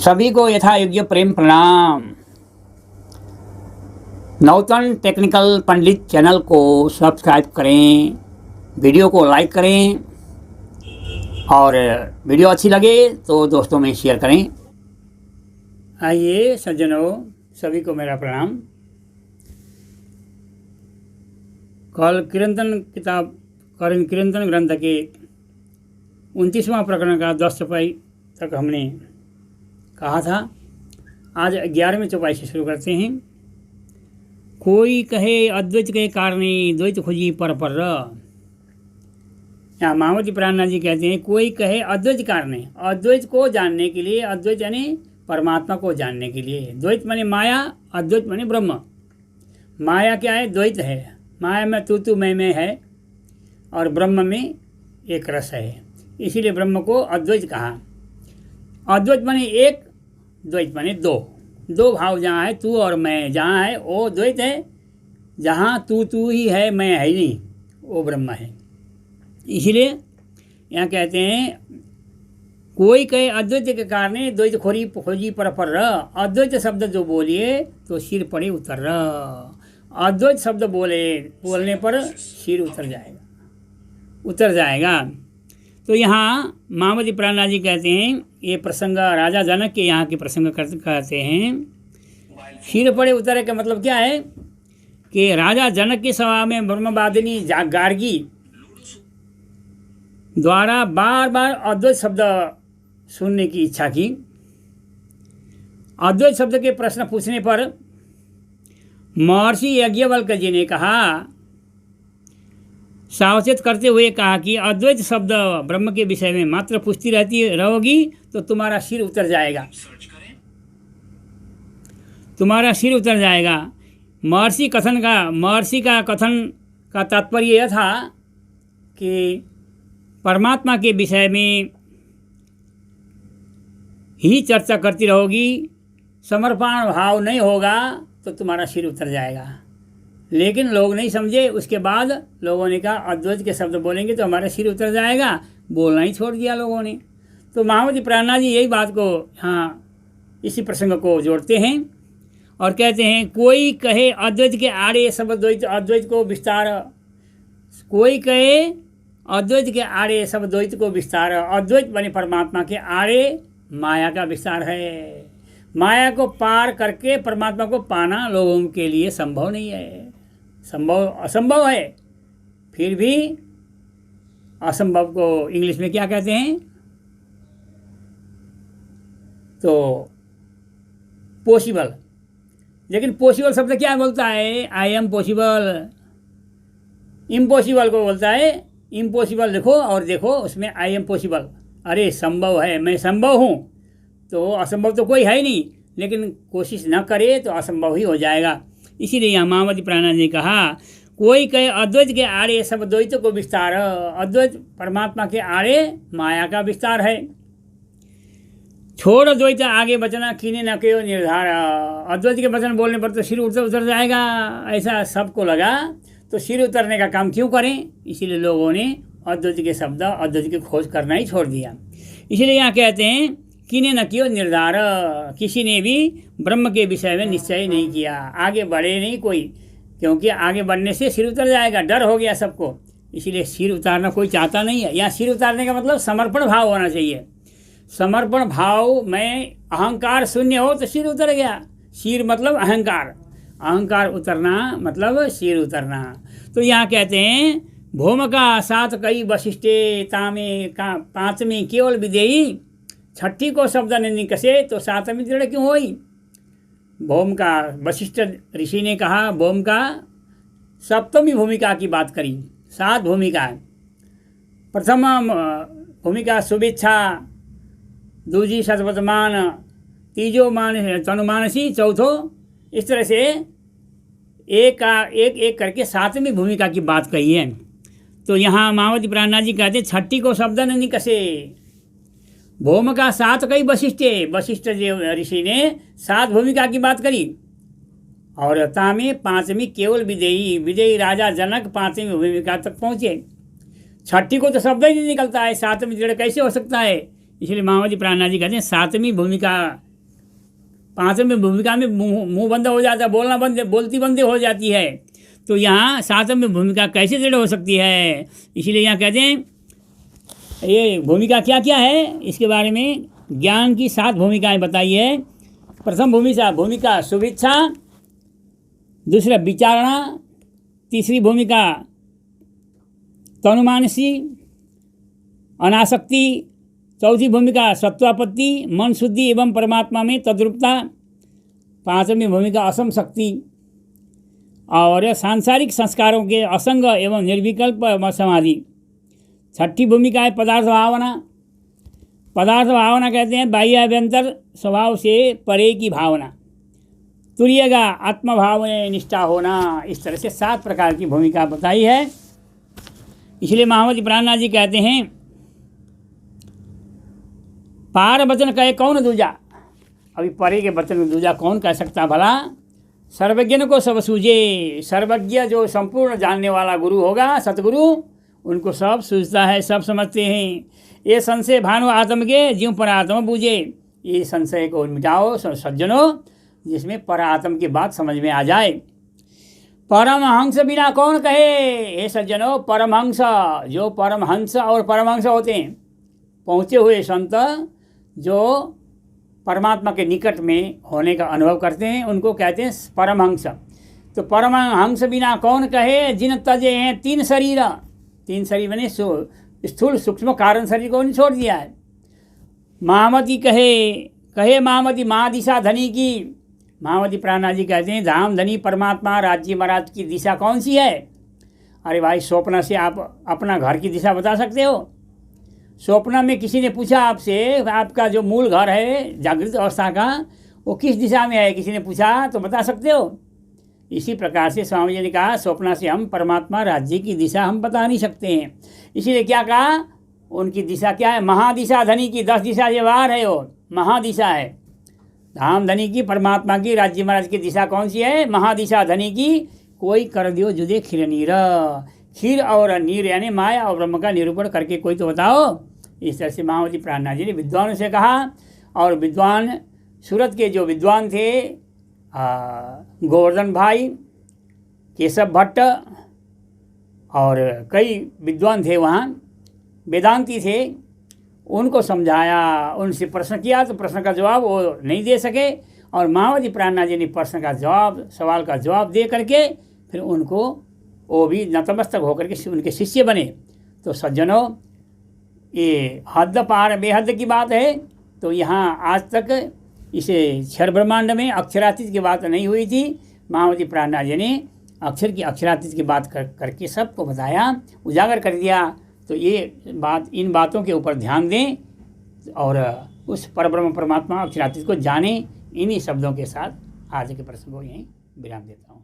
सभी को यथा योग्य प्रेम प्रणाम। नौतन टेक्निकल पंडित चैनल को सब्सक्राइब करें, वीडियो को लाइक करें और वीडियो अच्छी लगे तो दोस्तों में शेयर करें। आइए सज्जनों, सभी को मेरा प्रणाम। कल किरंतन ग्रंथ के 29वां प्रकरण का 10 चौपाई तक हमने कहा था। आज 11वें चौपाई से शुरू करते हैं। कोई कहे अद्वैत के कारणे द्वैत खोजी पर यहाँ महामती प्राणनाथ जी कहते हैं कोई कहे अद्वैत कारणे, अद्वैत को जानने के लिए, अद्वैत यानी परमात्मा को जानने के लिए। द्वैत माने माया, अद्वैत माने ब्रह्म। माया क्या है? द्वैत है। माया में तू मैं है और ब्रह्म में एक रस है, इसीलिए ब्रह्म को अद्वैत कहा। अद्वैत माने एक, द्वैत माने दो भाव। जहाँ है तू और मैं, जहाँ है वो द्वैत है, जहाँ तू ही है, मैं है नहीं, वो ब्रह्म है। इसीलिए यहाँ कहते हैं कोई कहे अद्वैत के कारण द्वैत खोजी पर अद्वैत शब्द जो बोलिए तो सिर पड़े उतर। अद्वैत शब्द बोलने पर सिर उतर जाएगा। तो यहाँ महामती प्राणनाथ जी कहते हैं ये प्रसंग राजा जनक के यहाँ के प्रसंग कहते हैं। सिर पड़े उतरे का मतलब क्या है कि राजा जनक की सभा में ब्रह्मवादिनी गार्गी द्वारा बार बार अद्वैत शब्द सुनने की इच्छा की। अद्वैत शब्द के प्रश्न पूछने पर महर्षि याज्ञवल्क्य जी ने कहा, सावचेत करते हुए कहा कि अद्वैत शब्द ब्रह्म के विषय में मात्र पूछती रहोगी तो तुम्हारा सिर उतर जाएगा, तुम्हारा सिर उतर जाएगा। महर्षि का कथन का तात्पर्य यह था कि परमात्मा के विषय में ही चर्चा करती रहोगी, समर्पण भाव नहीं होगा तो तुम्हारा सिर उतर जाएगा। लेकिन लोग नहीं समझे। उसके बाद लोगों ने कहा अद्वैत के शब्द बोलेंगे तो हमारा सिर उतर जाएगा, बोलना ही छोड़ दिया लोगों ने। तो महामती प्राणनाथ जी यही बात को इसी प्रसंग को जोड़ते हैं और कहते हैं कोई कहे अद्वैत के आड़े सब द्वैत, अद्वैत को विस्तार। कोई कहे अद्वैत के आड़े सब द्वैत को विस्तार। अद्वैत बने परमात्मा के आड़े माया का विस्तार है। माया को पार करके परमात्मा को पाना लोगों के लिए संभव नहीं है, असंभव है। फिर भी असंभव को इंग्लिश में क्या कहते हैं? तो पॉसिबल। लेकिन पॉसिबल शब्द क्या बोलता है? I am possible. इम्पॉसिबल को बोलता है इम्पॉसिबल। लिखो और देखो उसमें आई एम पॉसिबल। अरे संभव है, मैं संभव हूँ, तो असंभव तो कोई है ही नहीं। लेकिन कोशिश न करे तो असंभव ही हो जाएगा। इसीलिए यहाँ महामती प्राणनाथ ने कहा कोई कहे अद्वैत के आड़े सब द्वैत को विस्तार। अद्वैत परमात्मा के आड़े माया का विस्तार है। छोड़ द्वैत आगे बचना कीने न कहो निर्धार। अद्वैत के वचन बोलने पर तो सिर उतर जाएगा, ऐसा सबको लगा, तो सिर उतरने का काम क्यों करें? इसीलिए लोगों ने अद्वैत के शब्द, अद्वैत की खोज करना ही छोड़ दिया। इसीलिए यहाँ कहते हैं कीने न कियो निर्धार। किसी ने भी ब्रह्म के विषय में निश्चय नहीं किया, आगे बढ़े नहीं कोई, क्योंकि आगे बढ़ने से सिर उतर जाएगा, डर हो गया सबको। इसीलिए सिर उतारना कोई चाहता नहीं है। यहाँ सिर उतारने का मतलब समर्पण भाव होना चाहिए। समर्पण भाव में अहंकार शून्य हो तो सिर उतर गया। सिर मतलब अहंकार, अहंकार उतरना मतलब सिर उतरना। तो यहाँ कहते हैं भौम का सात कई वशिष्ठे तामे का पांचमी केवल विदेयी। छठी को शब्द ने निकसे तो सातवीं दृढ़ क्यों होई? भौम का वशिष्ठ ऋषि ने कहा, भौम का सप्तमी भूमिका की बात करी। 7 भूमिका। प्रथम भूमिका शुभेच्छा, दूजी सतवर्तमान, तीजो तनुमानसी, चौथो, इस तरह से एक करके 7वीं भूमिका की बात कही है। तो यहाँ महामती प्राणनाथ जी कहते छठी को शब्द ने निकसे। भौम का 7 कई वशिष्ठ ऋषि ने 7 भूमिका की बात करी और तामे 5वीं केवल विदेयी राजा जनक 5वीं भूमिका तक पहुँचे। छठी को तो शब्द ही नहीं निकलता है, 7वीं दृढ़ कैसे हो सकता है? इसलिए महामती प्राणनाथ जी कहते हैं 7वीं भूमिका पाँचवीं भूमिका में मुंह बंद हो जाता है, बोलती बंद हो जाती है। तो यहाँ सातवीं भूमिका कैसे दृढ़ हो सकती है? इसीलिए यहाँ कहते हैं ये भूमिका क्या क्या है, इसके बारे में ज्ञान की 7 भूमिकाएं बताई है। प्रथम भूमिका शुभेच्छा, दूसरा विचारणा, तीसरी भूमिका तनुमानसी अनासक्ति, चौथी भूमिका सत्वापत्ति मन शुद्धि एवं परमात्मा में तद्रूपता, पांचवी भूमिका असम शक्ति और सांसारिक संस्कारों के असंग एवं निर्विकल्प समाधि, छठी भूमिका है पदार्थ भावना। पदार्थ भावना कहते हैं बाह्याभ्यंतर स्वभाव से परे की भावना, तुरियगा आत्मभाव में निष्ठा होना। इस तरह से 7 प्रकार की भूमिका बताई है। इसलिए महामती प्राणनाथ जी कहते हैं पार वचन कहे कौन दूजा। अभी परे के वचन में दूजा कौन कह सकता भला? सर्वज्ञ को सब सूझे। सर्वज्ञ जो संपूर्ण जानने वाला गुरु होगा, सतगुरु, उनको सब सूझता है, सब समझते हैं। ये संशय भानु आत्म के जीव पर आत्मा बूझे। ये संशय को मिटाओ सज्जनों, जिसमें पर आत्म की बात समझ में आ जाए। परमहंस बिना कौन कहे? हे सज्जनों, परमहंस, जो परमहंस और परमहंस होते हैं, पहुँचे हुए संत जो परमात्मा के निकट में होने का अनुभव करते हैं, उनको कहते हैं परमहंस। तो परमहंस बिना कौन कहे? जिन तजे हैं 3 शरीर। 3 शरीर बने स्थूल सूक्ष्म कारण शरीर को नहीं छोड़ दिया है। महामती कहे महामती महादिशा धनी की। महामती प्राणनाथ जी कहते हैं धाम धनी परमात्मा राज्य महाराज की दिशा कौन सी है? अरे भाई, स्वप्न से आप अपना घर की दिशा बता सकते हो? स्वप्न में किसी ने पूछा आपसे, आपका जो मूल घर है जागृत अवस्था का, वो किस दिशा में है, किसी ने पूछा तो बता सकते हो? इसी प्रकार से स्वामी जी ने कहा स्वप्न से हम परमात्मा राज्य की दिशा हम बता नहीं सकते हैं। इसीलिए क्या कहा? उनकी दिशा क्या है? महादिशा धनी की। 10 दिशा ये बाहर है, वो महादिशा है। धाम धनी की, परमात्मा की, राज्य महाराज की दिशा कौन सी है? महादिशा धनी की। कोई कर दियो जुदे खीर नीर। खीर और नीर यानी माया और ब्रह्म का निरूपण करके कोई तो बताओ। इस तरह से महामती प्राणनाथ जी ने विद्वानों से कहा। और विद्वान सूरत के जो विद्वान थे, गोवर्धन भाई, केशव भट्ट और कई विद्वान थे वहाँ, वेदांती थे, उनको समझाया, उनसे प्रश्न किया तो प्रश्न का जवाब वो नहीं दे सके। और महामती प्राणनाथ जी ने प्रश्न का जवाब, सवाल का जवाब दे करके फिर उनको वो भी नतमस्तक होकर के उनके शिष्य बने। तो सज्जनों, ये हद पार बेहद की बात है। तो यहाँ आज तक इसे क्षर ब्रह्मांड में अक्षरातीत की बात नहीं हुई थी। महामती प्राणनाथ जी ने अक्षर की अक्षरातीत की बात करके सबको बताया, उजागर कर दिया। तो ये बात, इन बातों के ऊपर ध्यान दें और उस परब्रह्म परमात्मा अक्षरातीत को जानें। इन्हीं शब्दों के साथ आज के प्रसंग को यहीं विराम देता हूँ।